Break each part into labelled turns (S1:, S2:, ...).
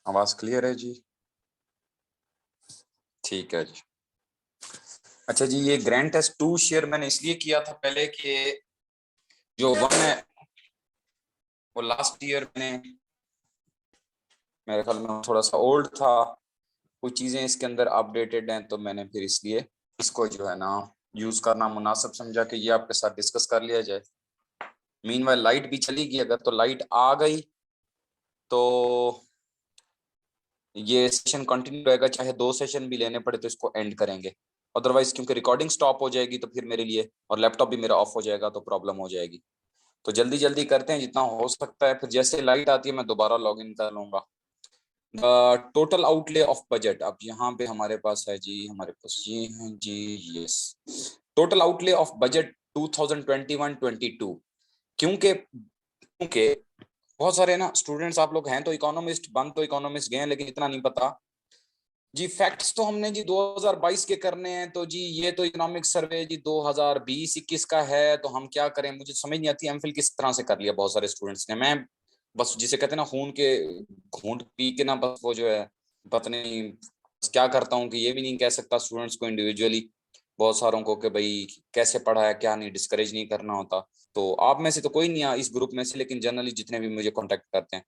S1: आवाज क्लियर है जी? ठीक है जी। अच्छा जी, ये ग्रैंड टेस्ट 2 शेयर मैंने इसलिए किया था पहले कि जो 1 है वो लास्ट ईयर मैंने, मेरे ख्याल में थोड़ा सा ओल्ड था, कुछ चीजें इसके अंदर अपडेटेड हैं, तो मैंने फिर इसलिए इसको जो है ना यूज करना मुनासिब समझा कि ये आपके साथ डिस्कस कर लिया जाए। मीनवाइल लाइट भी चली गई, अगर तो लाइट आ गई तो ये सेशन कंटिन्यू रहेगा, चाहे 2 सेशन भी लेने पड़े तो इसको एंड करेंगे। अदरवाइज क्योंकि रिकॉर्डिंग स्टॉप हो जाएगी तो फिर मेरे लिए, और लैपटॉप भी मेरा ऑफ हो जाएगा तो प्रॉब्लम हो जाएगी। तो जल्दी जल्दी करते हैं जितना हो सकता है, फिर जैसे लाइट आती है मैं दोबारा लॉग इन कर लूंगा। टोटल आउटले ऑफ बजट अब यहाँ पे हमारे पास है जी, हमारे पास ये है जी, yes. Total outlay of budget 2021-22। क्योंकि क्योंकि बहुत सारे ना स्टूडेंट्स आप लोग हैं तो इकोनॉमिस्ट बन तो इकोनॉमिस्ट गए हैं, लेकिन इतना नहीं पता जी। फैक्ट्स तो हमने जी 2022 के करने हैं, तो जी ये तो इकोनॉमिक सर्वे जी 2020-21 का है, तो हम क्या करें, मुझे समझ नहीं आती एमफिल किस तरह से कर लिया बहुत सारे स्टूडेंट्स ने। मैं बस जिसे कहते हैं ना खून के घूंट पी के ना, बस वो जो है पता नहीं बस क्या करता हूँ कि ये भी नहीं कह सकता स्टूडेंट्स को इंडिविजुअली, बहुत सारों को, कि भाई कैसे पढ़ा है क्या नहीं, डिस्करेज नहीं करना होता। तो आप में से तो कोई नहीं है इस ग्रुप में से, लेकिन जनरली जितने भी मुझे कांटेक्ट करते हैं,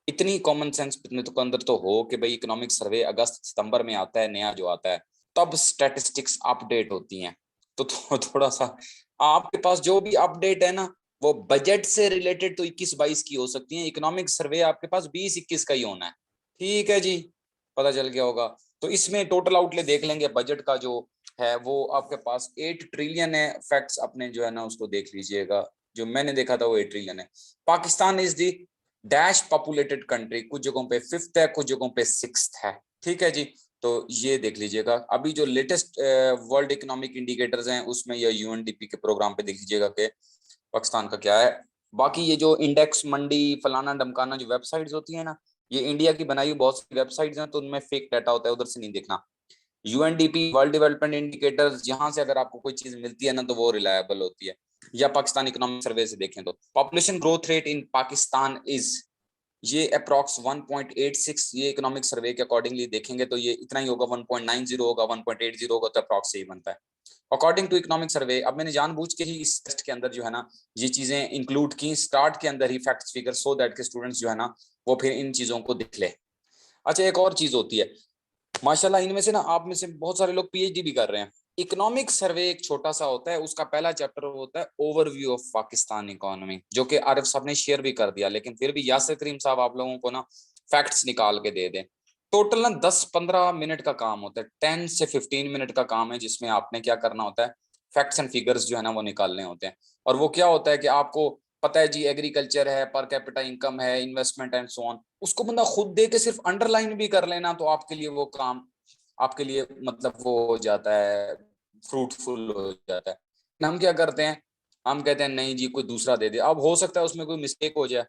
S1: इतनी कॉमन सेंस अपने तो अंदर तो हो कि भाई इकोनॉमिक सर्वे अगस्त सितंबर में आता है नया जो आता है, तब स्टैटिस्टिक्स अपडेट होती हैं। तो थोड़ा सा आपके पास जो भी अपडेट है ना वो बजट से रिलेटेड तो 21-22 की हो सकती है, इकोनॉमिक सर्वे आपके पास 20-21 का ही होना है। ठीक है जी, पता चल गया होगा। तो इसमें टोटल आउटले देख लेंगे, बजट का जो है वो आपके पास 8 ट्रिलियन है। फैक्ट्स अपने जो है ना उसको देख लीजिएगा, जो मैंने देखा था वो 8 ट्रिलियन है। Pakistan is the dash populated country, कुछ जगहों पे 5th है, कुछ जगहों पे 6th है। ठीक है जी, तो ये देख लीजिएगा। अभी जो लेटेस्ट वर्ल्ड इकोनॉमिक इंडिकेटर्स हैं उसमें या यूएनडीपी के प्रोग्राम पे देख लीजिएगा कि पाकिस्तान का क्या है। बाकी ये जो इंडेक्स मंडी फलाना डमकाना जो वेबसाइट्स होती है ना, ये इंडिया की बनाई हुई बहुत सी वेबसाइट्स हैं, तो उनमें फेक डाटा होता है, उधर से नहीं देखना। यूएनडीपी वर्ल्ड डेवलपमेंट इंडिकेटर्स, यहाँ से अगर आपको कोई चीज मिलती है ना तो वो रिलायबल होती है। या पाकिस्तान इकोनॉमिक सर्वे से देखें तो population growth rate in Pakistan is, ये अप्रॉक्स 1.86, ये इकोनॉमिक सर्वे के अकॉर्डिंगली देखेंगे तो ये इतना ही होगा, 1.90 होगा, 1.80 होगा, तो अप्रॉक्स ही बनता है अकॉर्डिंग टू इकोनॉमिक सर्वे। अब मैंने जानबूझ के ही इस टेस्ट के अंदर जो है ना ये चीजें इंक्लूड की स्टार्ट के अंदर ही, फैक्ट्स फिगर, सो दैट के स्टूडेंट्स जो है ना वो फिर इन चीजों को देख ले। अच्छा, एक और चीज होती है माशाल्लाह, इनमें से ना आप में से बहुत सारे लोग पीएचडी भी कर रहे हैं। इकोनॉमिक सर्वे एक छोटा सा होता है, उसका पहला चैप्टर होता है ओवरव्यू ऑफ पाकिस्तान इकोनॉमी, जो कि आरिफ साहब ने शेयर भी कर दिया, लेकिन फिर भी यासिर करीम साहब आप लोगों को ना फैक्ट्स निकाल के दे दें। टोटल ना 10-15 मिनट का काम होता है, 10 से 15 मिनट का काम है, जिसमें आपने क्या करना होता है, फैक्ट्स एंड फिगर्स जो है ना वो निकालने होते हैं। और वो क्या होता है कि आपको पता है जी, एग्रीकल्चर है, पर कैपिटा इनकम है, इन्वेस्टमेंट एंड सो ऑन, उसको बंदा खुद दे के सिर्फ अंडरलाइन भी कर लेना तो आपके लिए वो काम, आपके लिए मतलब वो हो जाता है, फ्रूटफुल हो जाता है। हम क्या करते हैं, हम कहते हैं नहीं जी कोई दूसरा दे दे, अब हो सकता है उसमें कोई मिस्टेक हो जाए।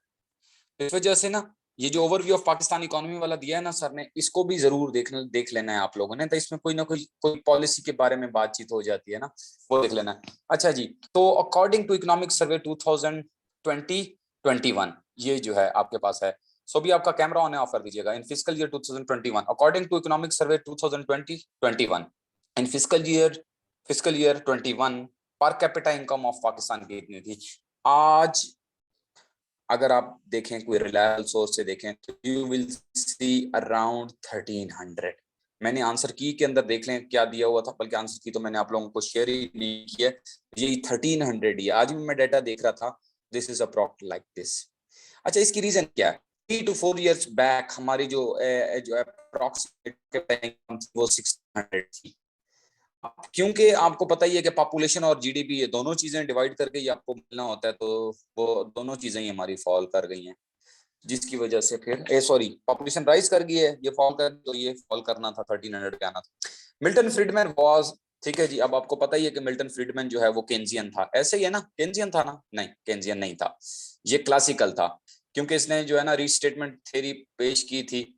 S1: इस वजह से ना ये जो ओवरव्यू ऑफ पाकिस्तान इकोनॉमी वाला दिया है ना सर ने, इसको भी जरूर देख लेना है आप लोगों ने, तो इसमें कोई ना कोई पॉलिसी के बारे में बातचीत हो जाती है ना, वो देख लेना है। अच्छा जी, तो अकॉर्डिंग टू इकोनॉमिक सर्वे 2020-21 ये जो है आपके पास है। सो भी आपका कैमरा ऑन है, ऑफ कर दीजिएगा। In physical year 2021 according to economic survey 2020-21, in physical year 21 per capita income of Pakistan की कितनी थी। आज अगर आप देखें कोई रिलायबल सोर्स से देखें तो यू विल सी अराउंड 1300। मैंने आंसर की के अंदर देख लें क्या दिया हुआ था, बल्कि आंसर की तो मैंने आप लोगों को शेयर ही नहीं किया, ये 1300 ही। आज भी मैं डाटा देख रहा था, this is approx like this. अच्छा, इसकी रीजन क्या है? 3 to 4 years बैक हमारी जो अप्रॉक्सीमेट वो 600 थी। क्योंकि आपको पता ही है कि पॉपुलेशन और जीडीपी ये दोनों चीजें डिवाइड करके ही आपको मिलना होता है, तो वो दोनों चीजें ही हमारी फॉल कर गई हैं, जिसकी वजह से फिर सॉरी, पॉपुलेशन राइज कर गई है, ये फॉल कर, तो ये फॉल करना था, 1300 पे आना था। मिल्टन फ्रीडमैन वाज, ठीक है जी, अब आपको पता ही है कि मिल्टन फ्रीडमैन जो है वो केन्जियन था, ऐसे ही है ना, केन्जियन था ना? नहीं, केन्जियन नहीं था, ये क्लासिकल था, क्योंकि इसने जो है ना रीस्टेटमेंट थ्योरी पेश की थी,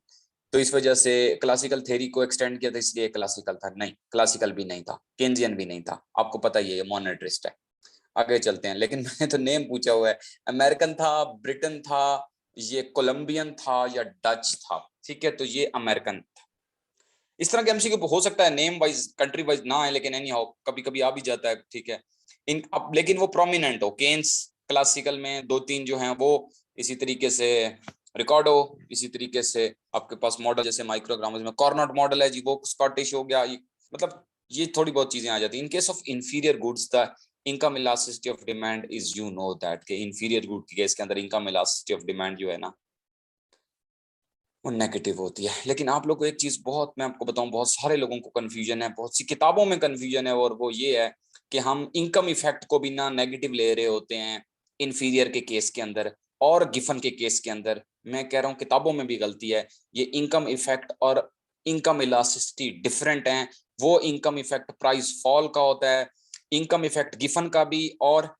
S1: तो इस वजह से क्लासिकल थ्योरी को एक्सटेंड किया था, इसलिए क्लासिकल था। नहीं, क्लासिकल भी नहीं था, केन्जियन भी नहीं था, आपको पता ही है ये मॉनेटरिस्ट है। आगे चलते हैं, लेकिन मैंने तो नेम पूछा हुआ है, अमेरिकन था, ब्रिटेन था, ये कोलंबियन था या डच था, ठीक है, तो ये अमेरिकन था। इस तरह के एमसीक्यू हो सकता है नेम वाइज कंट्री वाइज ना है, लेकिन एनी हाउ कभी कभी आ भी जाता है, ठीक है। इन अब लेकिन वो प्रोमिनेंट हो, केन्स क्लासिकल में दो तीन जो हैं वो इसी तरीके से, रिकॉर्डो इसी तरीके से, आपके पास मॉडल जैसे माइक्रोग्राम्स में कॉर्नट मॉडल है जी, वो स्कॉटिश हो गया, मतलब ये थोड़ी बहुत चीजें आ जाती हैं। In case of inferior goods the income elasticity of demand is, you know that, के इंफीरियर गुड के केस के अंदर इनकम इलास्टिसिटी ऑफ डिमांड जो है ना वो नेगेटिव होती है। लेकिन आप लोग को एक चीज बहुत मैं आपको बताऊं, बहुत सारे लोगों को कंफ्यूजन है, बहुत सी किताबों में कंफ्यूजन है, और वो ये है कि हम इनकम इफेक्ट को भी ना नेगेटिव ले रहे होते हैं इंफीरियर के केस के अंदर और गिफन के केस के अंदर। मैं कह रहा हूँ किताबों में भी गलती है। ये इनकम इफेक्ट और इनकम इलास्टिसिटी डिफरेंट है। वो इनकम इफेक्ट प्राइस फॉल का होता है, इनकम इफेक्ट गिफन का भी और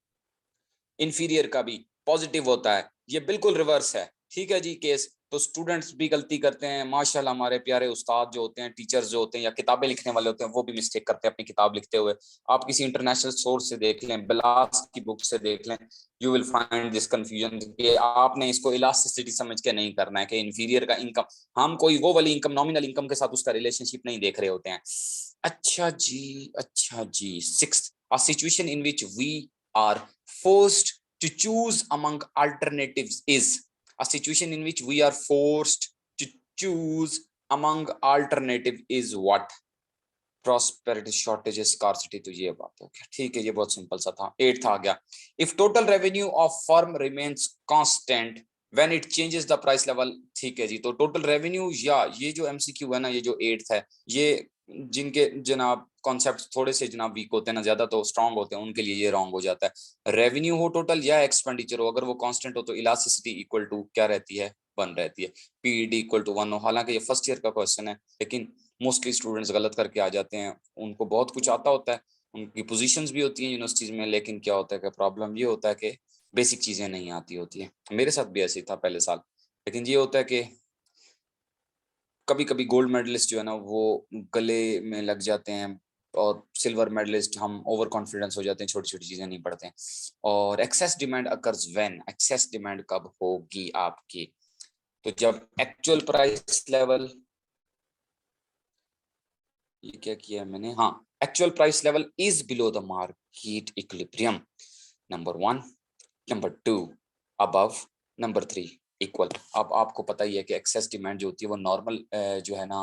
S1: इंफीरियर का भी पॉजिटिव होता है, ये बिल्कुल रिवर्स है, ठीक है जी केस। तो स्टूडेंट्स भी गलती करते हैं, माशाल्लाह हमारे प्यारे उस्ताद जो होते हैं, टीचर्स जो होते हैं या किताबें लिखने वाले होते हैं, वो भी मिस्टेक करते हैं अपनी किताब लिखते हुए। आप किसी इंटरनेशनल सोर्स से देख लें, बिलास की बुक से देख लें, you will find this confusion कि आपने इसको इलास्टिसिटी समझ के नहीं करना है कि इंफीरियर का इनकम, हम कोई वो वाली इनकम नॉमिनल इनकम के साथ उसका रिलेशनशिप नहीं देख रहे होते हैं। अच्छा जी, अच्छा जी। Sixth, a situation in which we are forced to choose among alternatives is, a situation in which we are forced to choose among alternative is what? Prosperity, shortages, scarcity। तो ये बात हो गया, ठीक है, ये बहुत सिंपल सा था। एट्थ आ गया, if total revenue of firm remains constant when it changes the price level। ठीक है जी, तो टोटल रेवेन्यू या ये जो एमसीक्यू है ना, ये जो एट्थ है, ये जिनके जनाब कॉन्सेप्ट थोड़े से जनाब वीक होते हैं ना, ज्यादा तो स्ट्रांग होते हैं, उनके लिए ये रॉन्ग हो जाता है। रेवेन्यू हो टोटल या एक्सपेंडिचर हो, अगर वो कांस्टेंट हो तो इलास्टिसिटी इक्वल टू क्या रहती है? 1 रहती है। पीईडी इक्वल टू 1 हो। हालांकि ये फर्स्ट ईयर का क्वेश्चन है, लेकिन मोस्टली स्टूडेंट्स गलत करके आ जाते हैं। उनको बहुत कुछ आता होता है, उनकी पोजीशंस भी होती हैं यूनिवर्सिटीज में, लेकिन क्या होता है कि प्रॉब्लम ये होता है कि बेसिक चीजें नहीं आती होती है। मेरे साथ भी ऐसे ही था पहले साल। लेकिन ये होता है कि कभी कभी गोल्ड मेडलिस्ट जो है ना वो गले में लग जाते हैं, और सिल्वर मेडलिस्ट हम ओवर कॉन्फिडेंस हो जाते हैं, छोटी छोटी चीजें नहीं पढ़ते हैं। और excess demand occurs when, excess demand कब होगी आपकी? तो जब एक्चुअल प्राइस लेवल, ये क्या किया है मैंने, हाँ, actual price level is below the market equilibrium, number 1, number 2 above, number 3 equal. अब आपको पता ही है कि एक्सेस डिमांड जो होती है वो नॉर्मल जो है ना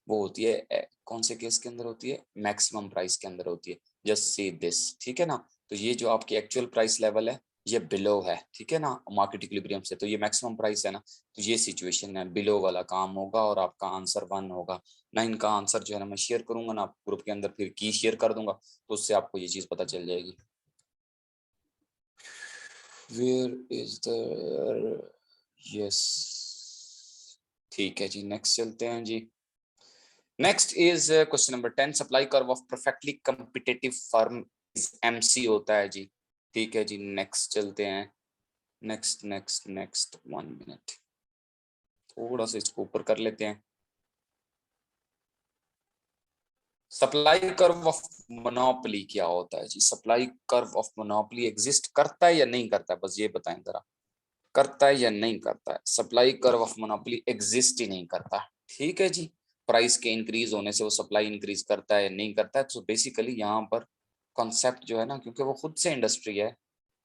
S1: वो होती है कौन से केस के अंदर होती है? मैक्सिमम प्राइस के अंदर होती है। जस्ट सी दिस, ठीक है ना। तो ये जो आपकी एक्चुअल प्राइस लेवल है ये बिलो है, ठीक है ना, मार्केट इक्विलिब्रियम से, तो ये मैक्सिमम प्राइस है ना, तो ये सिचुएशन है, बिलो वाला काम होगा और आपका आंसर 1 होगा ना। इनका आंसर जो है ना मैं शेयर करूंगा ना ग्रुप के अंदर, फिर की शेयर कर दूंगा, तो उससे आपको ये चीज पता चल जाएगी। Where is the, yes, ठीक है जी, नेक्स्ट चलते हैं जी। Next is question number 10, supply curve of perfectly competitive firm is MC होता है जी। ठीक है जी, नेक्स्ट चलते हैं। नेक्स्ट नेक्स्ट नेक्स्ट 1 मिनट, थोड़ा सा इसको ऊपर कर लेते हैं। सप्लाई कर्व ऑफ मोनोपोली क्या होता है जी? Supply curve of monopoly exist करता है या नहीं करता है, बस ये बताएं जरा। करता है या नहीं करता है? Supply curve of monopoly exist ही नहीं करता, ठीक है जी। प्राइस के इंक्रीज होने से वो सप्लाई इंक्रीज करता है या नहीं करता है? तो बेसिकली यहाँ पर कॉन्सेप्ट जो है ना, क्योंकि वो खुद से इंडस्ट्री है,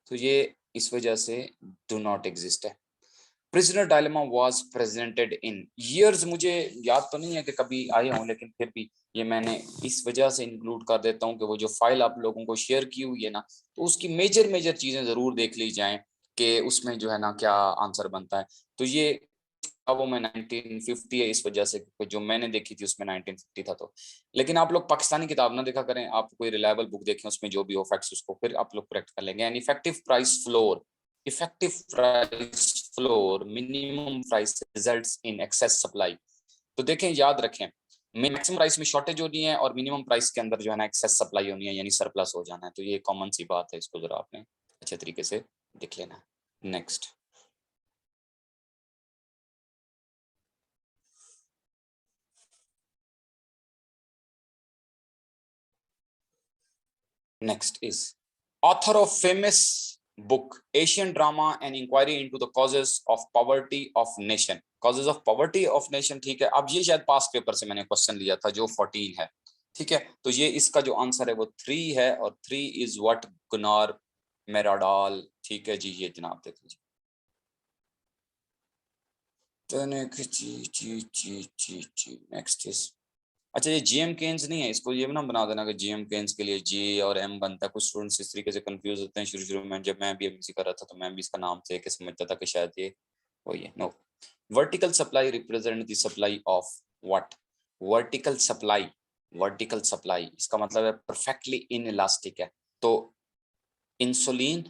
S1: तो ये इस वजह से डू नॉट एग्जिस्ट है। Prisoner dilemma was presented in years, मुझे याद तो नहीं है कि कभी आए हों, लेकिन फिर भी ये मैंने इस वजह से इंक्लूड कर देता हूँ कि वो जो फाइल आप लोगों को शेयर की हुई है ना, तो उसकी मेजर मेजर चीजें जरूर देख ली जाएं कि उसमें जो है ना क्या आंसर बनता है। तो ये वो में 1950 है, इस वजह से जो मैंने देखी थी उसमें 1950 था। तो लेकिन आप लोग पाकिस्तानी किताब ना देखा करें, आप कोई रिलायबल बुक देखें, उसमें जो भी हो फैक्ट्स उसको फिर आप लोग करेक्ट कर लेंगे। And effective price floor, effective price floor minimum price results in excess supply. तो देखें, याद रखें, मैक्सिमम प्राइस में शॉर्टेज होनी है और मिनिमम प्राइस के अंदर जो है ना एक्सेस सप्लाई होनी है, यानी सरप्लस हो जाना है। तो ये कॉमन सी बात है, इसको जरा आपने अच्छे तरीके से देख लेना। Next next is author of famous book Asian drama and inquiry into the causes of poverty of nation. Causes of poverty of nation, ठीक है। अब ये शायद पास्ट पेपर से मैंने क्वेश्चन लिया था जो 14 है, ठीक है। तो ये इसका जो आंसर है वो 3 है, और 3 इज व्हाट गुनार मेराडाल, ठीक है जी। ये जनाब देख लीजिए। नेक्स्ट इज, अच्छा ये जीएम केन्स नहीं है, इसको ये ना बना देना कि जीएम केन्स के लिए जे और एम बनता है। कुछ स्टूडेंट्स इस तरीके से कंफ्यूज होते हैं शुरू शुरू में। जब मैं भी एमएससी कर रहा था तो मैं भी इसका नाम से समझता था कि शायद ये वही है। No, vertical supply represent the supply of what? Vertical supply, vertical supply इसका मतलब है परफेक्टली इनइलास्टिक है। तो इंसुलिन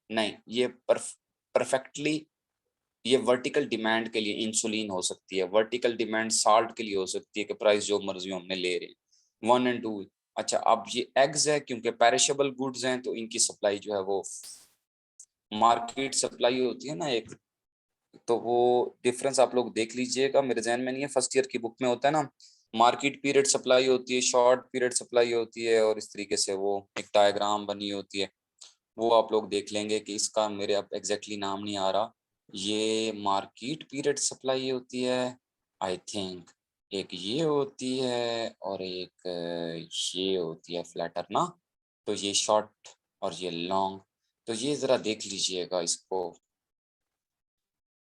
S1: नहीं, ये परफेक्टली, ये वर्टिकल डिमांड के लिए इंसुलिन हो सकती है, वर्टिकल डिमांड साल्ट के लिए हो सकती है कि प्राइस जो मर्जी हमने ले रहे हैं 1 और 2। अच्छा अब ये एग्स है, क्योंकि पेरिशेबल गुड्स हैं तो इनकी सप्लाई जो है वो मार्केट सप्लाई होती है ना एक, तो वो डिफरेंस आप लोग देख लीजिएगा, मेरे जहन में नहीं है, फर्स्ट ईयर की बुक में होता है ना, मार्केट पीरियड सप्लाई होती है, शॉर्ट पीरियड सप्लाई होती है, और इस तरीके से वो एक डायग्राम बनी होती है, वो आप लोग देख लेंगे कि इसका मेरे अब एग्जैक्टली नाम नहीं आ रहा। ये मार्केट पीरियड सप्लाई होती है आई थिंक, एक ये होती है और एक ये होती है फ्लैटर ना, तो ये शॉर्ट और ये लॉन्ग। तो ये जरा देख लीजिएगा इसको।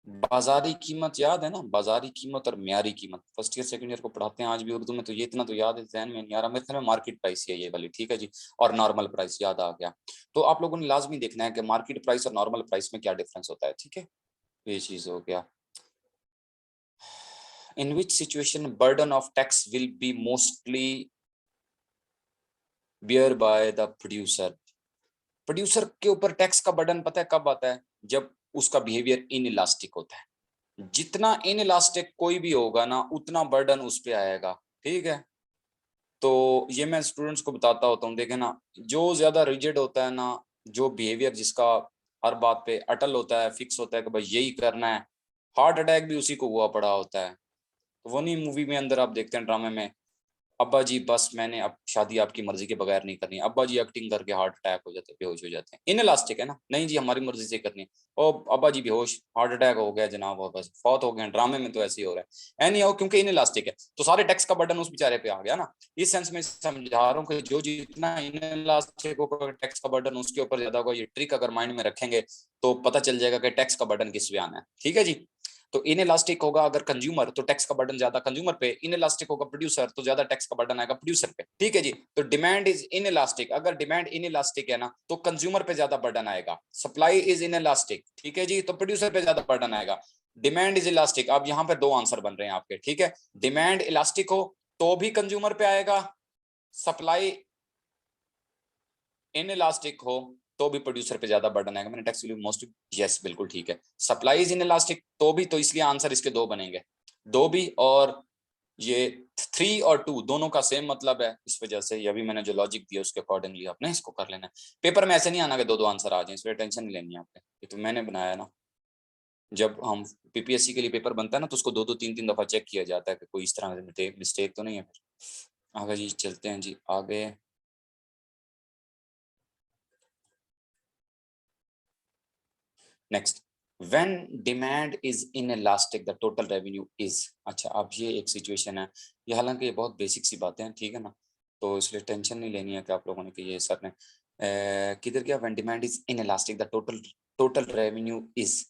S1: बाजारी कीमत याद है ना, बाजारी कीमत और म्यारी कीमत फर्स्ट ईयर सेकंड ईयर को पढ़ाते हैं आज भी उर्दू में, तो ये इतना तो याद है, ज़हन में नहीं आ रहा मेरे ख्याल में। मार्केट प्राइस है ये वाली, ठीक है जी। और नॉर्मल प्राइस याद आ गया। तो आप लोगों ने लाजमी देखना है कि मार्केट प्राइस और नॉर्मल प्राइस में क्या डिफरेंस होता है, ठीक है। ये चीज हो गया। In which situation burden of tax will be mostly bear by the producer? Producer के ऊपर टैक्स का बर्डन पता है कब आता है? जब उसका बिहेवियर इन इलास्टिक होता है। जितना इन इलास्टिक कोई भी होगा ना, उतना बर्डन उस पर आएगा, ठीक है। तो ये मैं स्टूडेंट्स को बताता होता हूँ, देखे ना, जो ज्यादा रिजिड होता है ना, जो बिहेवियर जिसका हर बात पे अटल होता है, फिक्स होता है कि भाई यही करना है, हार्ट अटैक भी उसी को हुआ पड़ा होता है। तो वो नहीं, मूवी में अंदर आप देखते हैं ड्रामे में, अब्बा जी बस मैंने अब शादी आपकी मर्जी के बगैर नहीं करनी, अब्बा जी एक्टिंग करके हार्ट अटैक हो जाते, बेहोश हो जाते हैं। इनइलास्टिक है ना, नहीं जी हमारी मर्जी से करनी है, ओ अब्बा जी बेहोश, हार्ट अटैक हो गया जनाब, और बस फौत हो गए। ड्रामे में तो ऐसे ही हो रहा है एनी हो, क्योंकि इनइलास्टिक है। तो सारे टैक्स का बर्डन उस बेचारे पे आ गया ना। इस सेंस में समझा रहा हूँ कि जो जितना इनइलास्टिक होगा टैक्स का बर्डन उसके ऊपर ज्यादा होगा। ये ट्रिक अगर माइंड में रखेंगे तो पता चल जाएगा कि टैक्स का बर्डन किस पे आना है, ठीक है जी। तो इनइलास्टिक होगा अगर कंज्यूमर, तो टैक्स का बर्डन ज्यादा कंज्यूमर पे। इनइलास्टिक होगा प्रोड्यूसर, तो ज्यादा टैक्स का बर्डन आएगा प्रोड्यूसर पे, ठीक है जी। तो डिमांड इज इनइलास्टिक, अगर डिमांड इनइलास्टिक है ना तो कंज्यूमर पे ज्यादा बर्डन आएगा। सप्लाई इज इनइलास्टिक, ठीक है जी, तो प्रोड्यूसर पे ज्यादा बर्डन आएगा। डिमांड इज इलास्टिक, अब यहाँ पे 2 आंसर बन रहे हैं आपके, ठीक है। डिमांड इलास्टिक हो तो भी कंज्यूमर पे आएगा, सप्लाई इनइलास्टिक हो तो भी प्रोड्यूसर पे ज्यादा बर्डन आएगा। मैंने टैक्स मोस्ट, यस बिल्कुल ठीक है। सप्लाई इज इनइलास्टिक तो भी, तो इसलिए आंसर इसके 2 बनेंगे, 2 भी। और ये 3 और 2 दोनों का सेम मतलब है, इस वजह से अभी मैंने जो लॉजिक दिया उसके अकॉर्डिंगली आपने इसको कर लेना है। पेपर में ऐसे नहीं आना कि 2 आंसर आ जाए, इसलिए टेंशन नहीं लेनी है आपने, ये तो मैंने बनाया ना। जब हम पीपीएससी के लिए पेपर बनता है ना तो उसको 2 3 3 दफा चेक किया जाता है कि कोई इस तरह से मिस्टेक तो नहीं है। फिर आगे जी चलते हैं जी आगे। Next, when demand is inelastic the total revenue is. अच्छा अब ये एक सिचुएशन है, ये हालांकि ये बहुत बेसिक सी बातें हैं, ठीक है ना, तो इसलिए टेंशन नहीं लेनी है कि आप लोगों ने कि ये सर ने किधर गया। When demand is inelastic the total revenue is,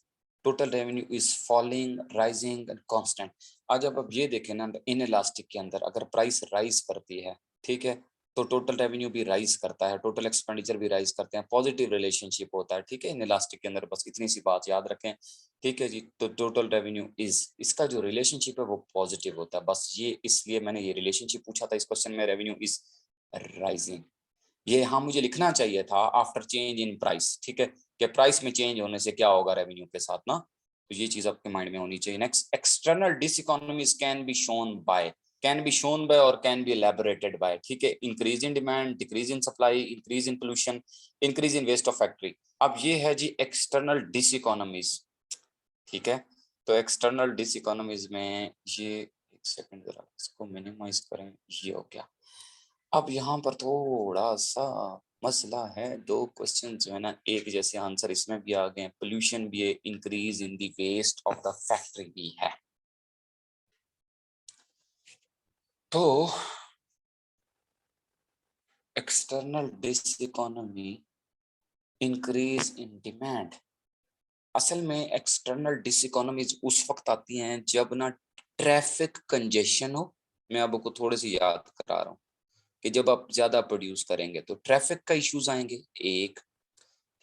S1: total revenue is falling rising and constant. आज अब ये देखें ना, इनइलास्टिक के अंदर अगर प्राइस राइज करती है, ठीक है, तो टोटल रेवेन्यू भी राइज करता है, टोटल एक्सपेंडिचर भी राइज करते हैं, पॉजिटिव रिलेशनशिप होता है, ठीक है। इन इलास्टिक के अंदर बस इतनी सी बात याद रखें, ठीक है जी। तो टोटल रेवेन्यू इज, इसका जो रिलेशनशिप है वो पॉजिटिव होता है, बस ये इसलिए मैंने ये रिलेशनशिप पूछा था इस क्वेश्चन में, रेवेन्यू इज राइजिंग। ये हाँ मुझे लिखना चाहिए था आफ्टर चेंज इन प्राइस, ठीक है, कि प्राइस में चेंज होने से क्या होगा रेवेन्यू के साथ ना, तो ये चीज आपके माइंड में होनी चाहिए। Next, external diseconomies can be shown by और कैन बी एलैबोरेटेड बाय, ठीक है। Increase in demand, decrease in supply, increase in pollution, increase in waste of factory. अब ये है जी एक्सटर्नल डिसइकोनॉमीज, ठीक है। तो एक्सटर्नल डिसइकोनॉमीज में ये, एक सेकंड जरा इसको मिनिमाइज करें, ये हो गया। अब यहाँ पर थोड़ा सा मसला है, दो क्वेश्चन जो है ना एक जैसे आंसर इसमें भी आ गए, पोल्यूशन भी है, increase in the waste of the factory भी है। तो external diseconomy, increase in demand, असल में एक्सटर्नल डिस इकोनॉमीज उस वक्त आती हैं जब ना ट्रैफिक कंजेशन हो। मैं आपको थोड़े से याद करा रहा हूँ कि जब आप ज्यादा प्रोड्यूस करेंगे तो ट्रैफिक का इश्यूज आएंगे एक,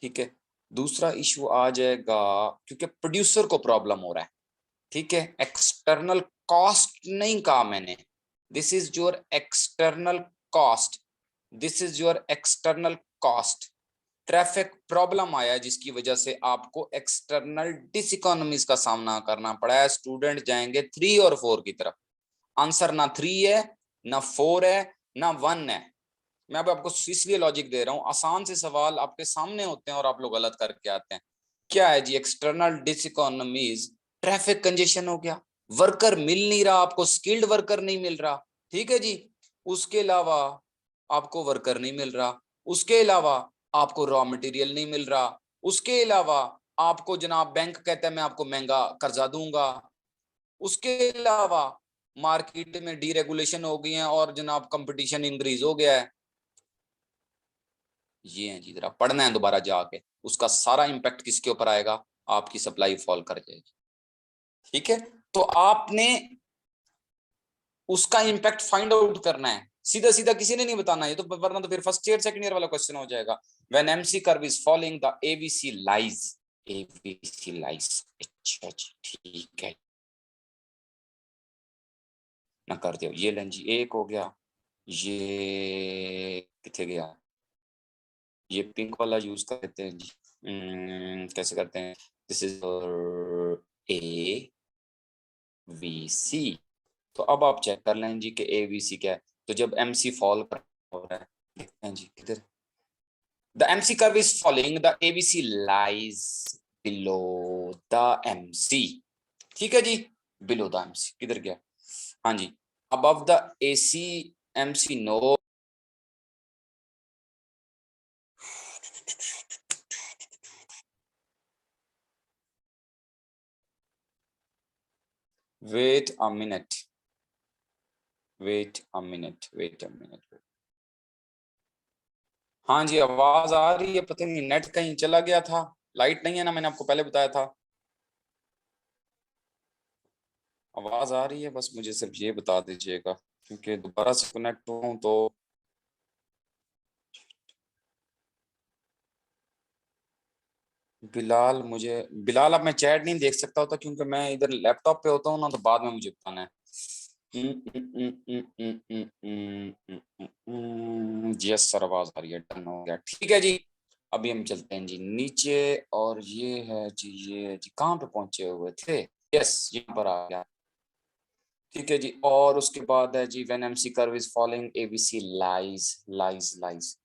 S1: ठीक है। दूसरा इशू आ जाएगा क्योंकि प्रोड्यूसर को प्रॉब्लम हो रहा है, ठीक है। एक्सटर्नल कॉस्ट नहीं कहा मैंने, this is your external cost, this is your external cost. Traffic problem आया जिसकी वजह से आपको एक्सटर्नल डिसइकोनॉमीज का सामना करना पड़ा है। स्टूडेंट जाएंगे 3 और 4 की तरफ, आंसर ना 3 है ना 4 है ना 1 है। मैं अब आपको इसलिए लॉजिक दे रहा हूं, आसान से सवाल आपके सामने होते हैं और आप लोग गलत करके आते हैं। क्या है जी एक्सटर्नल डिसइकोनॉमीज, ट्रैफिक कंजेशन हो गया, वर्कर मिल नहीं रहा आपको, स्किल्ड वर्कर नहीं मिल रहा, ठीक है जी। उसके अलावा आपको वर्कर नहीं मिल रहा, उसके अलावा आपको रॉ मटेरियल नहीं मिल रहा, उसके अलावा आपको जनाब बैंक कहता है मैं आपको महंगा कर्जा दूंगा, उसके अलावा मार्केट में डीरेगुलेशन हो गई है और जनाब कंपटीशन इंक्रीज हो गया है। ये है जी, जरा पढ़ना है दोबारा जाके, उसका सारा इंपैक्ट किसके ऊपर आएगा, आपकी सप्लाई फॉल कर जाएगी, ठीक है। तो आपने उसका इंपैक्ट फाइंड आउट करना है, सीधा सीधा किसी ने नहीं बताना है, तो वरना तो फिर फर्स्ट ईयर सेकंड ईयर वाला क्वेश्चन हो जाएगा। When MC curve is following the ABC lies, ABC lies, अच्छा जी ठीक है, ना कर दिया ये लें जी, एक हो गया, ये किथे गया, ये पिंक वाला यूज करते हैं जी। कैसे करते हैं, this is A B C. तो अब आप चेक कर लें जी कि ए बी सी क्या है। तो जब एम सी फॉल कर रहा है, देखते हैं जी किधर, the M C curve is following the A B C lies below the M C, ठीक है जी, बिलो द एम सी किधर गया, हाँ जी, above the AC MC नो, wait a minute, wait a minute, wait a minute, हाँ जी आवाज आ रही है, पता नहीं नेट कहीं चला गया था, लाइट नहीं है ना, मैंने आपको पहले बताया था। आवाज आ रही है, बस मुझे सिर्फ ये बता दीजिएगा क्योंकि दोबारा से कनेक्ट हूँ तो। बिलाल मुझे, बिलाल अब मैं चैट नहीं देख सकता होता क्योंकि मैं इधर लैपटॉप पे होता हूँ ना, तो बाद में मुझे बताना है। यस सर आवाज आ रही है, डन हो गया, ठीक है जी। अभी हम चलते हैं जी नीचे, और ये है जी, ये है जी, कहाँ पे पहुंचे हुए थे, यस यहाँ पर आ गया, ठीक है जी। और उसके बाद है जी when MC curve is following ABC lies, lies lies,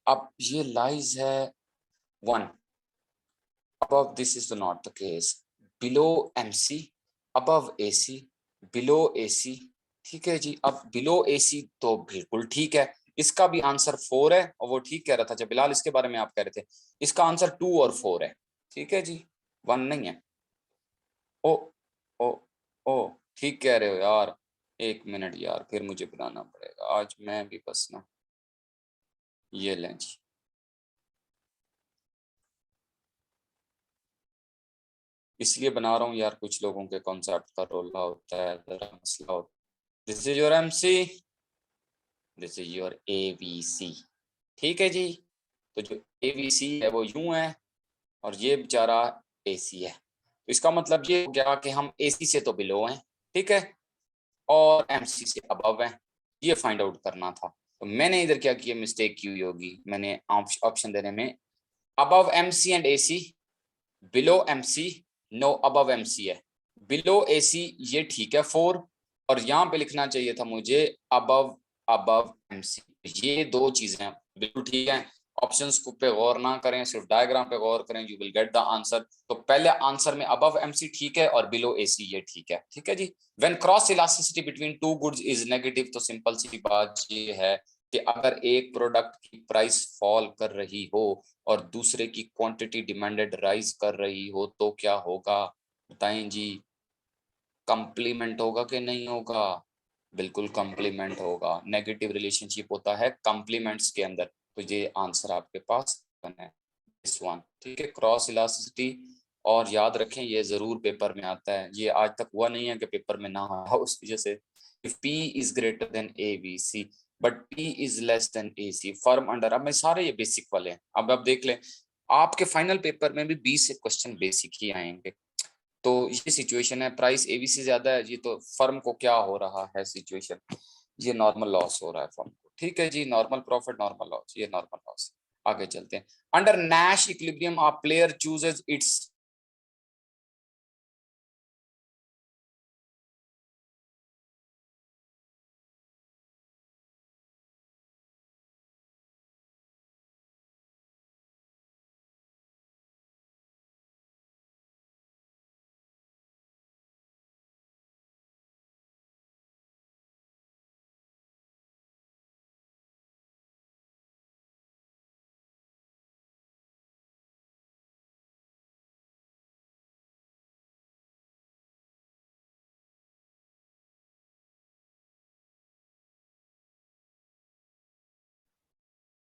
S1: अब ये लाइज है 1, above this is not the case, below MC, above AC, below AC, ठीक है जी। अब बिलो AC तो बिल्कुल ठीक है, इसका भी आंसर 4 है, और वो ठीक कह रहा था जब बिलाल इसके बारे में आप कह रहे थे, इसका आंसर 2 और 4 है, ठीक है जी, 1 नहीं है। ओ ओ ओ ठीक कह रहे हो यार, एक मिनट यार, फिर मुझे बनाना पड़ेगा आज, मैं भी बस ना, ये लें जी, इसलिए बना रहा हूँ यार, कुछ लोगों के कॉन्सेप्ट का रोला होता है, जरा मसला होता है। This is your MC, this is your ABC, ठीक है जी। तो जो एबीसी है वो यूं है, और ये बेचारा एसी है, तो इसका मतलब ये हो गया कि हम एसी से तो बिलो हैं, ठीक है, और एमसी से अबव हैं, ये फाइंड आउट करना था। तो मैंने इधर क्या किया, मिस्टेक की हुई होगी मैंने ऑप्शन देने में, above MC and AC, below MC, no above MC है, बिलो एसी ये ठीक है 4, और यहाँ पे लिखना चाहिए था मुझे अबव, अबव एमसी, ये दो चीजें बिल्कुल ठीक है। ऑप्शंस को पे गौर ना करें, सिर्फ डायग्राम पे गौर करें, you will get the answer. तो पहले आंसर में अबव एमसी ठीक है और बिलो एसी ये ठीक है जी। When cross elasticity between two goods is negative, तो सिंपल सी बात ये है कि अगर एक प्रोडक्ट की प्राइस फॉल कर रही हो और दूसरे की क्वांटिटी डिमांडेड राइज कर रही हो तो क्या होगा, बताएं जी। कंप्लीमेंट होगा कि नहीं होगा? बिल्कुल कंप्लीमेंट होगा। नेगेटिव रिलेशनशिप होता है कंप्लीमेंट्स के अंदर, तो ये आंसर आपके पास है दिस वन, ठीक है, क्रॉस इलास्टिसिटी। और याद रखें ये जरूर पेपर में आता है, ये आज तक हुआ नहीं है कि पेपर में ना आया उस वजह से। If P is greater than ABC but P is less than AC, firm under, अब मैं सारे ये बेसिक वाले हैं, अब आप देख लें आपके फाइनल पेपर में भी 20 से क्वेश्चन बेसिक ही आएंगे। तो ये सिचुएशन है, प्राइस ABC से ज्यादा है जी, तो फर्म को क्या हो रहा है सिचुएशन, ये नॉर्मल लॉस हो रहा है फर्म को, ठीक है जी, नॉर्मल प्रॉफिट नॉर्मल लॉस, ये नॉर्मल लॉस। आगे चलते हैं। Under Nash equilibrium a player chooses its,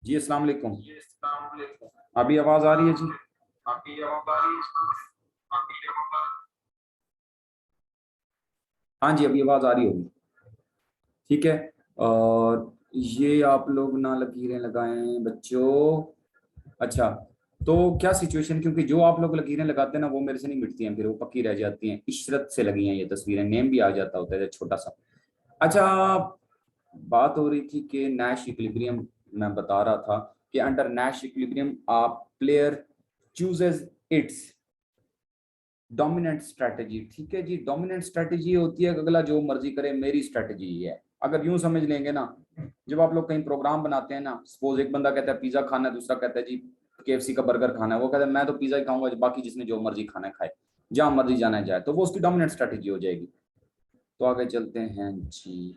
S1: जी अस्सलाम वालेकुम। अभी आवाज आ रही है जी? हाँ जी अभी आवाज आ रही होगी, ठीक है। और ये आप लोग ना लकीरें लगाएं बच्चों। अच्छा, तो क्या सिचुएशन, क्योंकि जो आप लोग लकीरें लगाते हैं ना वो मेरे से नहीं मिटती हैं, फिर वो पक्की रह जाती हैं। इशरत से लगी हैं ये तस्वीरें, नेम भी आ जाता होता है छोटा सा। अच्छा, बात हो रही थी कि नैश इक्विलिब्रियम, मैं बता रहा था कि अंडर नैश इक्विलिब्रियम आप player chooses it's dominant strategy, ठीक है जी। डोमिनेंट स्ट्रेटेजी होती है कि अगला जो मर्जी करे मेरी स्ट्रेटेजी ये है। अगर यूं समझ लेंगे ना, जब आप लोग कहीं प्रोग्राम बनाते हैं ना, सपोज एक बंदा कहता है पिज्जा खाना है, दूसरा कहता है जी KFC का बर्गर खाना है, वो कहता है मैं तो पिज्जा ही खाऊंगा, बाकी जिसने जो मर्जी खाना है खाए, जहां मर्जी जाना है जाए, तो वो उसकी डोमिनेंट स्ट्रेटेजी हो जाएगी। तो आगे चलते हैं जी।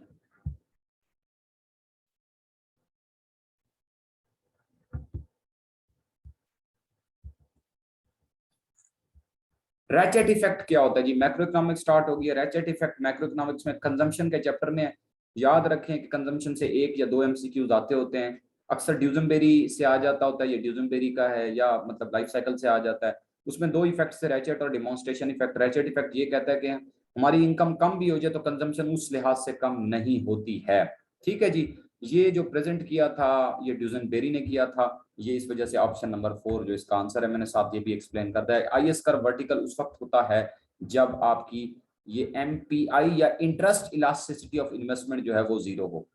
S1: रैचेट इफेक्ट क्या होता है जी? मैक्रो इकोनॉमिक स्टार्ट हो गया। रैचेट इफेक्ट मैक्रो इकोनॉमिक्स में कंजम्पशन के चैप्टर में है। याद रखें कि कंजम्पशन से 1 या 2 MCQs आते होते हैं। अक्सर ड्यूजनबेरी से आ जाता होता है, ये ड्यूजनबेरी का है, या मतलब लाइफ साइकिल से आ जाता है। उसमें 2 इफेक्ट से, रैचेट और डिमॉन्स्ट्रेशन इफेक्ट। रैचेट इफेक्ट ये कहता है कि हमारी इनकम कम भी हो जाए तो कंजम्पशन उस लिहाज से कम नहीं होती है, ठीक है जी। ये जो प्रेजेंट किया था ये ड्यूजनबेरी ने किया था। ये इस वजह से ऑप्शन नंबर 4 जो इसका आंसर है, मैंने साथ ये भी एक्सप्लेन कर दिया है। IS कर्व वर्टिकल उस वक्त होता है जब आपकी ये MPI या इंटरेस्ट इलास्टिसिटी ऑफ इन्वेस्टमेंट जो है वो 0 हो।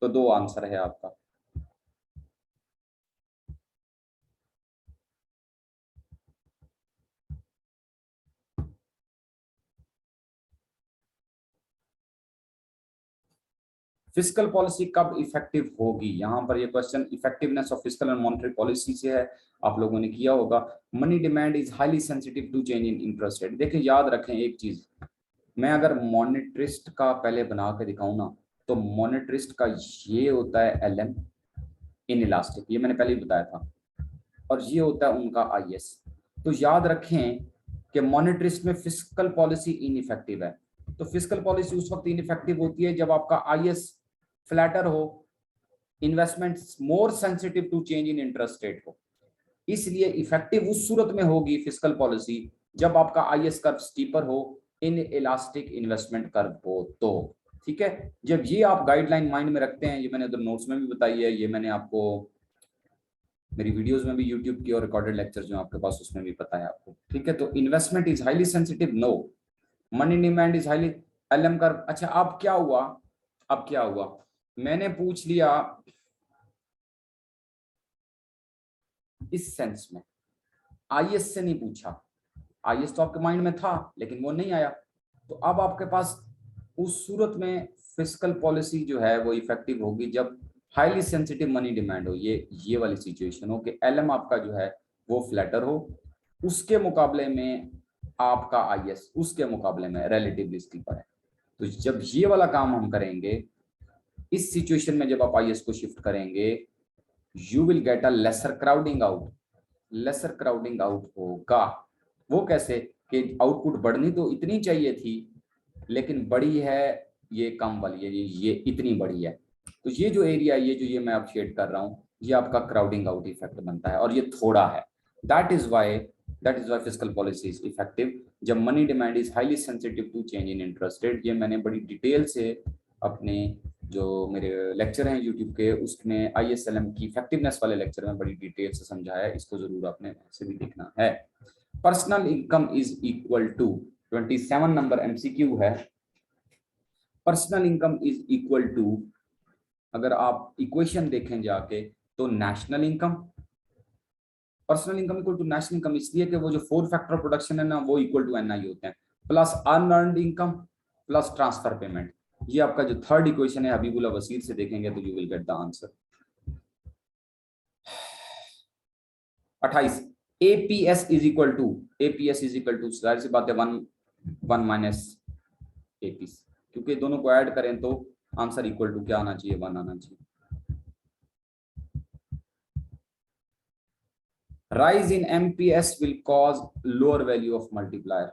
S1: तो 2 आंसर है आपका। फिस्कल पॉलिसी कब इफेक्टिव होगी? यहाँ पर ये question effectiveness of fiscal and monetary policy से है, आप लोगों ने किया होगा। Money demand is highly sensitive to change in interest rate. देखिए याद रखें एक चीज, मैं अगर मॉनेटरिस्ट का पहले बना के दिखाऊं ना, तो मॉनेटरिस्ट का ये होता है LM इन इलास्टिक, ये मैंने पहले ही बताया था, और ये होता है उनका IS। तो याद रखें कि मॉनेटरिस्ट में फिस्कल पॉलिसी इनइफेक्टिव है। तो फिस्कल पॉलिसी उस वक्त इनइफेक्टिव होती है जब आपका IS फ्लैटर हो, investments more sensitive to change in interest rate हो। इसलिए इफेक्टिव उस सूरत में होगी फिस्कल पॉलिसी जब आपका IS कर्व स्टीपर हो, इन इलास्टिक इन्वेस्टमेंट कर्व हो तो, ठीक है। जब ये आप गाइडलाइन माइंड में रखते हैं, ये मैंने उधर नोट्स में भी बताई है, ये मैंने आपको मेरी वीडियोस में भी, यूट्यूब की और रिकॉर्डेड लेक्चर जो आपके पास उसमें भी पता है आपको, ठीक है। तो investment is highly sensitive, no. Money demand is highly, LM curve. अच्छा अब क्या हुआ, अब क्या हुआ, मैंने पूछ लिया इस सेंस में, IS से नहीं पूछा। IS तो आपके माइंड में था लेकिन वो नहीं आया। तो अब आपके पास उस सूरत में फिस्कल पॉलिसी जो है वो इफेक्टिव होगी जब हाईली सेंसिटिव मनी डिमांड हो, ये वाली सिचुएशन हो कि LM आपका जो है वो फ्लैटर हो, उसके मुकाबले में आपका IS उसके मुकाबले में रिलेटिवली स्टीपर है। तो जब ये वाला काम हम करेंगे इस सिचुएशन में जब आप आईएस को शिफ्ट करेंगे, you will get a lesser crowding out. Lesser crowding out होगा। वो कैसे कि आउटपुट बढ़नी तो इतनी चाहिए थी, लेकिन बड़ी है ये कम वाली है, ये इतनी बड़ी है। तो ये जो एरिया, ये जो ये मैं अब शेड कर रहा हूँ, ये आपका क्राउडिंग आउट इफेक्ट बनता है, और ये थोड़ा है। That is why fiscal policy is effective जब money demand is highly sensitive to change in interest rate. ये मैंने बड़ी डिटेल से अपने जो मेरे लेक्चर हैं यूट्यूब के, उसमें आईएसएलएम की इफेक्टिवनेस वाले लेक्चर में बड़ी डिटेल से समझाया है, इसको जरूर आपने ऐसे भी देखना है। Personal income is equal to 27 number MCQ है। Personal income is equal to, अगर आप इक्वेशन देखें जाके, तो national income, personal income equal to national income, इसलिए कि वो जो 4 फैक्टर प्रोडक्शन है ना, वो इक्वल टू एनआई होते हैं, plus unearned income plus transfer payment. ये आपका जो थर्ड इक्वेशन है हबीबुल्ला वसीर से देखेंगे तो you will get the answer. 28 APS is equal to, APS is equal to, जाहिर सी बात है 1 माइनस एपी, क्योंकि दोनों को ऐड करें तो आंसर इक्वल टू क्या आना चाहिए, 1 आना चाहिए। Rise in MPS will cause lower value of multiplier.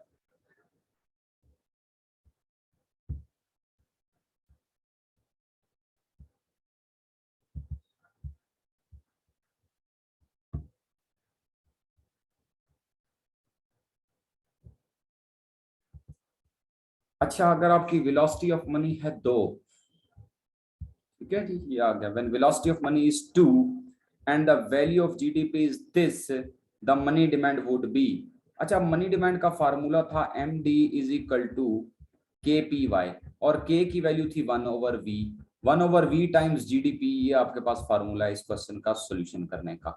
S1: अच्छा, अगर आपकी वेलोसिटी ऑफ मनी है 2, ठीक है जी, ये आ गया। When velocity of money is 2 and the value of GDP is this, the money demand would be. अच्छा, मनी डिमांड का फार्मूला था M D is equal to K P Y, और के की वैल्यू थी 1/v, 1/v टाइम्स जीडीपी। ये आपके पास formula है इस क्वेश्चन का सोल्यूशन करने का,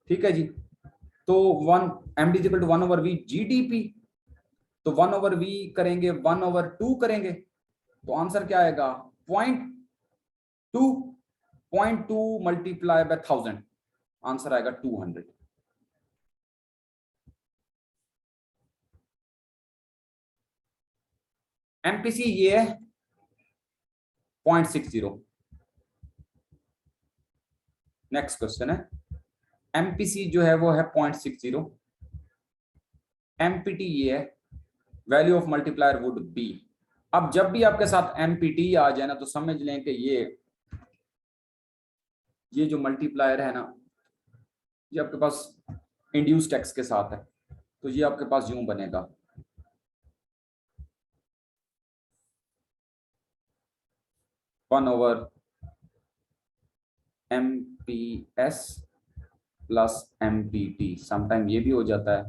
S1: ठीक है जी। तो 1 M D equal to 1/v GDP, तो 1/v करेंगे, 1/2 करेंगे, तो आंसर क्या आएगा, 0.2, 0.2 मल्टीप्लाई बाय 1000, आंसर आएगा 200। एमपीसी ये है 0.60। नेक्स्ट क्वेश्चन है, एमपीसी जो है वो है 0.60, एमपीटी ये है, value of multiplier would be. अब जब भी आपके साथ एमपीटी आ जाए ना, तो समझ लें कि ये जो मल्टीप्लायर है ना, ये आपके पास इंड्यूस टैक्स के साथ है, तो ये आपके पास यूं बनेगा, 1/MPS प्लस MPT। समटाइम ये भी हो जाता है,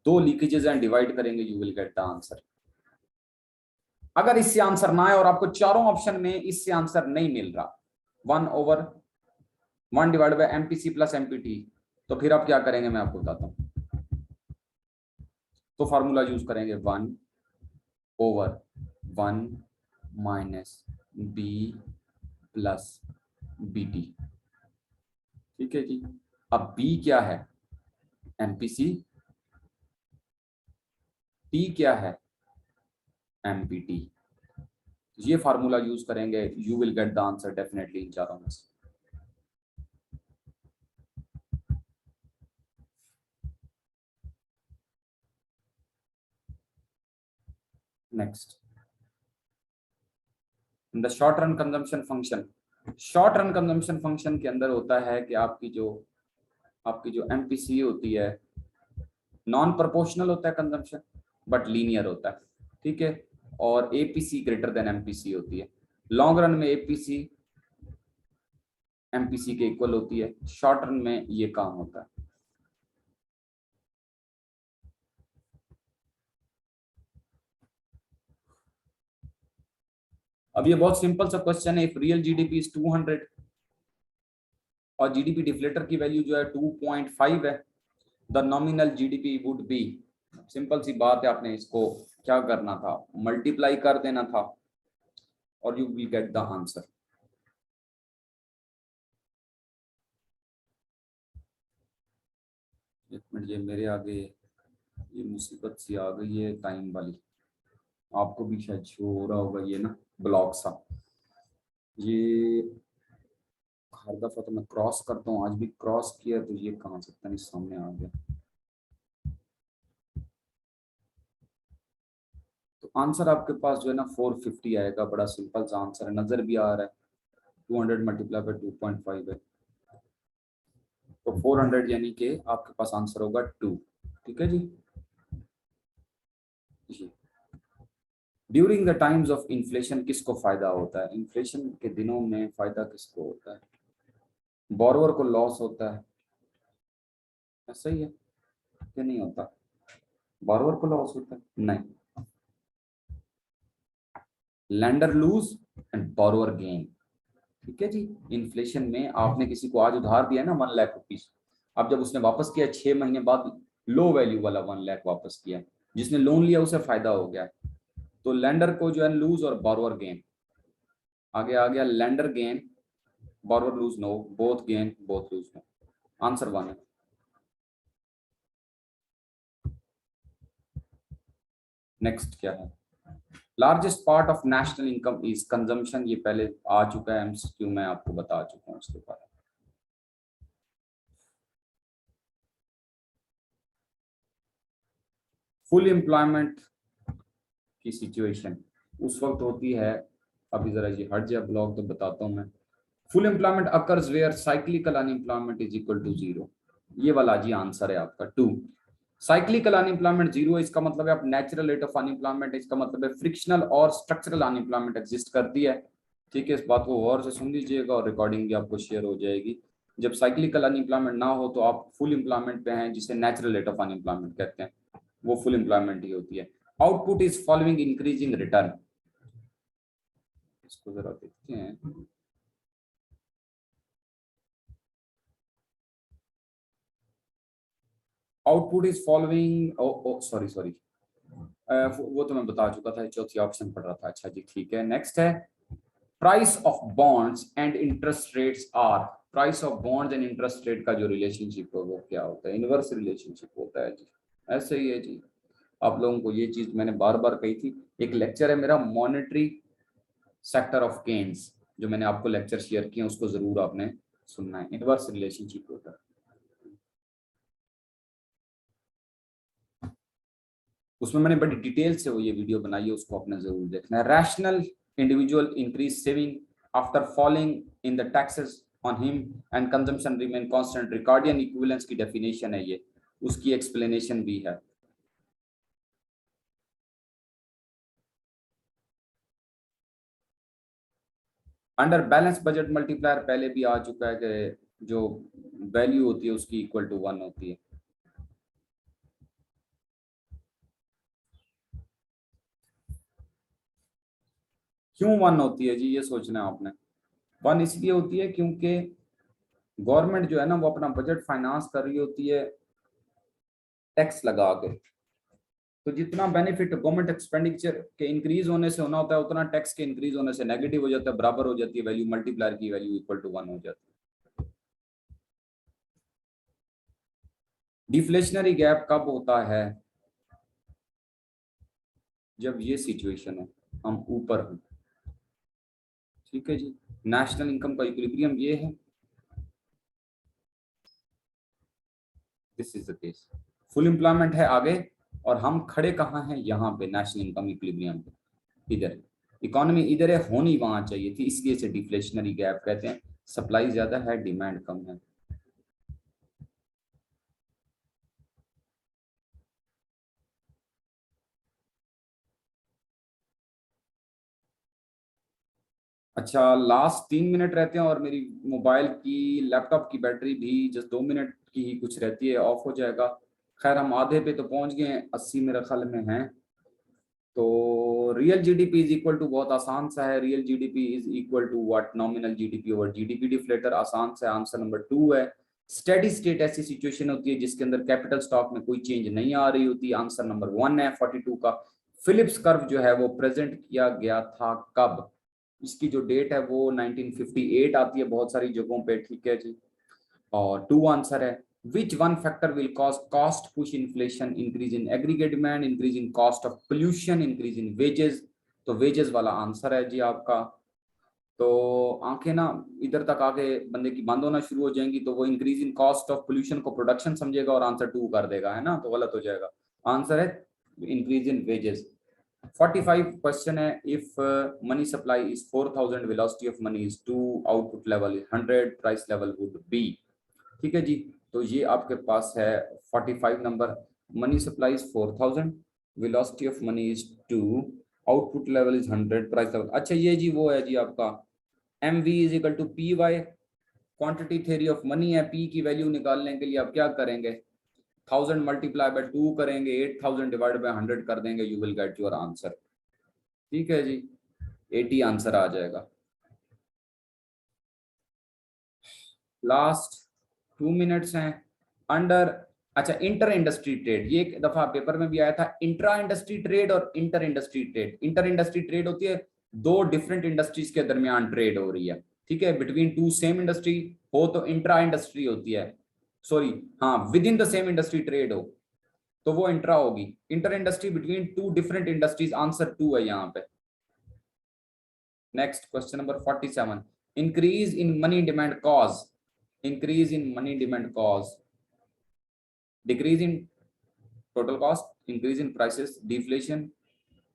S1: 2 लीकेजेस एंड डिवाइड करेंगे, you will get the answer. अगर इससे आंसर ना आए और आपको चारों ऑप्शन में इससे आंसर नहीं मिल रहा, 1/1 divide by MPC plus MPT, तो फिर आप क्या करेंगे मैं आपको बताता हूं। तो फार्मूला यूज करेंगे 1/1 माइनस बी प्लस BT, ठीक है जी। अब B क्या है, MPC, T क्या है, MPT। ये फार्मूला यूज करेंगे, you will get the answer definitely in चारों में से। Next, the short run consumption function. Short run consumption function के अंदर होता है कि आपकी जो एमपीसी होती है, नॉन प्रोपोर्शनल होता है कंजम्पशन, बट लीनियर होता है, ठीक है। और एपीसी ग्रेटर देन एमपीसी होती है। लॉन्ग रन में एपीसी एमपीसी के इक्वल होती है, शॉर्ट रन में ये काम होता है। अब ये बहुत सिंपल सा क्वेश्चन है, इफ रियल जीडीपी इज 200 और जीडीपी डिफ्लेटर की वैल्यू जो है 2.5 है, the nominal GDP would be. Simple सी बात है, आपने इसको क्या करना था, मल्टीप्लाई कर देना था, और you will get the answer. एक मिनट, ये मेरे आगे ये मुसीबत सी आ गई है टाइम वाली। आपको भी शायद शो हो रहा होगा ये ना ब्लॉक सा। ये हर दफा तो मैं क्रॉस करता हूँ, आज भी क्रॉस किया तो ये कहाँ से पता नहीं सामने आ गया। तो आंसर आपके पास जो है ना 450 आएगा। बड़ा सिंपल सा आंसर है, नजर भी आ रहा है। 200 मल्टीप्लाई बाय 2.5 है, तो 400 यानी कि आपके पास आंसर होगा 2। ठीक है जी। During the times of inflation किसको फायदा होता है? इन्फ्लेशन के दिनों में फायदा किसको होता है? बोरोवर को लॉस होता है, ऐसा ही है कि नहीं होता? बोरोवर को लॉस होता है? नहीं, lender lose and borrower gain. ठीक है जी। इन्फ्लेशन में आपने किसी को आज उधार दिया ना 1 लाख रुपीज, अब जब उसने वापस किया 6 महीने बाद लो वैल्यू वाला 1 लाख वापस किया, जिसने लोन लिया उसे फायदा हो गया। तो लैंडर को जो है लूज और बोरोवर गेन। आगे आ गया lender gain, borrower lose no, both gain both lose no. Answer 1 है। नेक्स्ट क्या है? Largest part of national income is consumption. ये पहले आ चुका है एमसीक्यू में, आपको बता चुका हूँ इसके बारे में। फुल एम्प्लॉयमेंट की सिचुएशन उस वक्त होती है, अभी जरा ये हट जाए ब्लॉक तो बताता हूँ मैं। Full employment occurs where cyclical unemployment is equal to 0। ये वाला जी आंसर है आपका 2। साइक्लिकल अनएम्प्लॉयमेंट 0 है, इसका मतलब है आप नेचुरल रेट ऑफ अनएम्प्लॉयमेंट, इसका मतलब है फ्रिक्शनल और स्ट्रक्चरल अनएम्प्लॉयमेंट एग्जिस्ट करती है। ठीक है, इस बात को गौर से सुन लीजिएगा और रिकॉर्डिंग भी आपको शेयर हो जाएगी। जब साइक्लिकल अनएम्प्लॉयमेंट ना हो तो आप फुल एम्प्लॉयमेंट पे हैं, जिसे नेचुरल रेट ऑफ अनएम्प्लॉयमेंट कहते हैं, वो फुल एम्प्लॉयमेंट ही होती है। Output is following increasing return. इसको जरा देखते हैं। Output is following, oh sorry sorry, वो तो मैं बता चुका था, चौथी ऑप्शन पढ़ रहा था। अच्छा जी ठीक है, नेक्स्ट है price of bonds and interest rates are. Price of bonds and interest rate का जो रिलेशनशिप है वो क्या होता है? इनवर्स रिलेशनशिप होता है जी। ऐसे ही है जी। आप लोगों को ये चीज मैंने बार बार कही थी। एक लेक्चर है मेरा मॉनेटरी सेक्टर ऑफ गेन्स, जो मैंने आपको लेक्चर शेयर किया, उसको जरूर आपने सुनना है। इनवर्स रिलेशनशिप होता है। उसमें मैंने बड़ी डिटेल से वो ये वीडियो बनाई है, उसको आपने जरूर देखना है। Rational individual increase saving after falling in the taxes on him and consumption remain constant. Ricardian equivalence की डेफिनेशन है ये, उसकी एक्सप्लेनेशन भी है। अंडर बैलेंस बजट मल्टीप्लायर पहले भी आ चुका है कि जो वैल्यू होती है उसकी इक्वल टू 1 होती है। क्यों 1 होती है जी, ये सोचना है आपने। 1 इसलिए होती है क्योंकि गवर्नमेंट जो है ना वो अपना बजट फाइनेंस कर रही होती है टैक्स लगा के। तो जितना बेनिफिट गवर्नमेंट एक्सपेंडिचर के इंक्रीज होने से होना होता है, उतना टैक्स के इंक्रीज होने से नेगेटिव हो जाता है, बराबर हो जाती है वैल्यू, मल्टीप्लायर की वैल्यू इक्वल टू 1 हो जाती है। डिफ्लेशनरी गैप कब होता है? जब ये सिचुएशन हो, हम ऊपर हो। ठीक है जी। नेशनल इनकम का इक्विलिब्रियम ये है, this is the case. Full employment है आगे, और हम खड़े कहाँ हैं? यहाँ पे नेशनल इनकम इक्विलिब्रियम पे। इधर इकोनॉमी इधर है, होनी वहां चाहिए थी, इसलिए से डिफ्लेशनरी गैप कहते हैं। सप्लाई ज्यादा है, डिमांड कम है। अच्छा, लास्ट 3 मिनट रहते हैं, और मेरी मोबाइल की लैपटॉप की बैटरी भी जस्ट 2 मिनट की ही कुछ रहती है, ऑफ हो जाएगा। खैर हम आधे पे तो पहुंच गए हैं, 80 मेरे ख्याल में हैं। तो real GDP is equal to, बहुत आसान सा है, real GDP is equal to what? Nominal GDP over GDP deflator. आसान सा, आंसर नंबर 2 है। स्टेडी स्टेट ऐसी सिचुएशन होती है जिसके अंदर कैपिटल स्टॉक में कोई चेंज नहीं आ रही होती। आंसर नंबर 1 है 42 का। फिलिप्स कर्व जो है वो प्रेजेंट किया गया था कब? इसकी जो डेट है वो 1958 आती है बहुत सारी जगहों पे। ठीक है जी, और 2 आंसर है।
S2: Which one factor will cause cost push inflation? Increase in aggregate demand, increase in cost of pollution, increase in wages. तो wages वाला आंसर है जी आपका। तो आंखें ना इधर तक आके बंदे की बंद होना शुरू हो जाएंगी, तो वो increase in cost of pollution को प्रोडक्शन समझेगा और आंसर 2 कर देगा, है ना, तो गलत हो जाएगा। आंसर है इंक्रीज इन वेजेस। 45 क्वेश्चन है, if money supply is 4000, velocity of money is 2, output level is 100, price level would be. ठीक है जी, तो ये आपके पास है 45 number. Money supply is 4000, velocity of money is 2, output level is 100, price level. अच्छा ये जी वो है जी आपका mv is equal to P Y, quantity theory of money है। p की वैल्यू निकालने के लिए आप क्या करेंगे, 1000 मल्टीप्लाई बाय 2 करेंगे, 8000 डिवाइड बाय 100 कर देंगे, you will get your answer. ठीक है जी, 80 आंसर आ जाएगा। लास्ट 2 मिनट्स हैं। अंडर, अच्छा इंटर इंडस्ट्री ट्रेड, ये एक दफा पेपर में भी आया था, इंट्रा इंडस्ट्री ट्रेड और inter industry trade. Inter industry trade होती है दो डिफरेंट इंडस्ट्रीज के दरमियान ट्रेड हो रही है, ठीक है, बिटवीन टू सेम इंडस्ट्री हो तो इंट्रा इंडस्ट्री होती है, सॉरी हाँ with in the same industry trade हो तो वो इंट्रा होगी। Inter industry between two different industries, answer 2 है यहाँ पे। Next question number 47, increase in money demand cause, increase in money demand cause, decrease in total cost, increase in prices, deflation.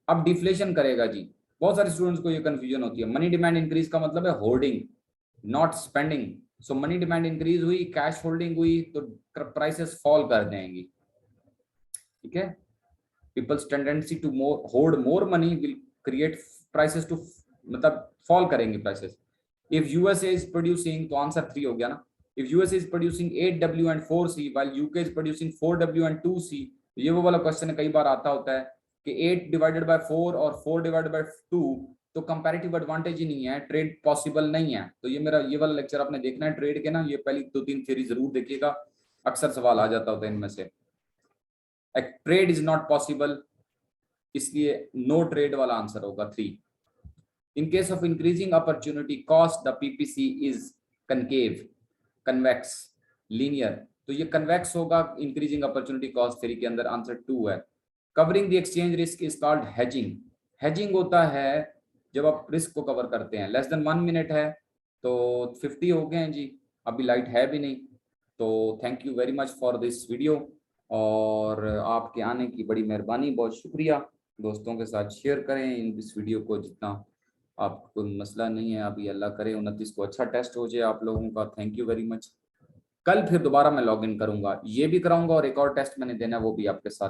S2: अब deflation करेगा जी, बहुत सारे स्टूडेंट्स को ये कंफ्यूजन होती है। मनी डिमांड इंक्रीज का मतलब है holding not spending. So money demand increase हुई, कैश होल्डिंग हुई तो प्राइसेस फॉल कर देंगी। ठीक है, people's tendency to hold more money will create prices to, मतलब फॉल करेंगे prices. If USA is producing, तो आंसर 3 हो गया ना, if USA is producing 8W and 4C while UK is producing 4W and 2C, ये वो वाला question कई बार आता होता है कि 8 डिवाइडेड बाय 4 और 4 डिवाइडेड बाय 2 तो कंपैरेटिव एडवांटेज ही नहीं है, ट्रेड पॉसिबल नहीं है। तो ये मेरा ये वाला लेक्चर आपने देखना है ट्रेड के ना, ये पहली 2-3 थ्योरी जरूर देखिएगा, अक्सर सवाल आ जाता होता है इनमें से। ट्रेड इज नॉट पॉसिबल, इसलिए नो ट्रेड वाला आंसर होगा 3। In case of increasing opportunity cost the PPC is concave, convex, linear, तो ये कन्वेक्स होगा इंक्रीजिंग अपॉर्चुनिटी कॉस्ट थ्योरी के अंदर, आंसर 2 है। Covering the exchange risk is called hedging, hedging होता है जब आप रिस्क को कवर करते हैं। लेस देन 1 मिनट है तो 50 हो गए हैं जी, अभी लाइट है भी नहीं। तो thank you very much for this video, और आपके आने की बड़ी मेहरबानी, बहुत शुक्रिया। दोस्तों के साथ शेयर करें इस वीडियो को जितना, आपको कोई मसला नहीं है। अभी अल्लाह करे 29 को अच्छा टेस्ट हो जाए आप लोगों का। Thank you very much. कल फिर दोबारा मैं लॉग इन करूंगा, ये भी कराऊंगा और एक और टेस्ट मैंने देना है वो भी आपके साथ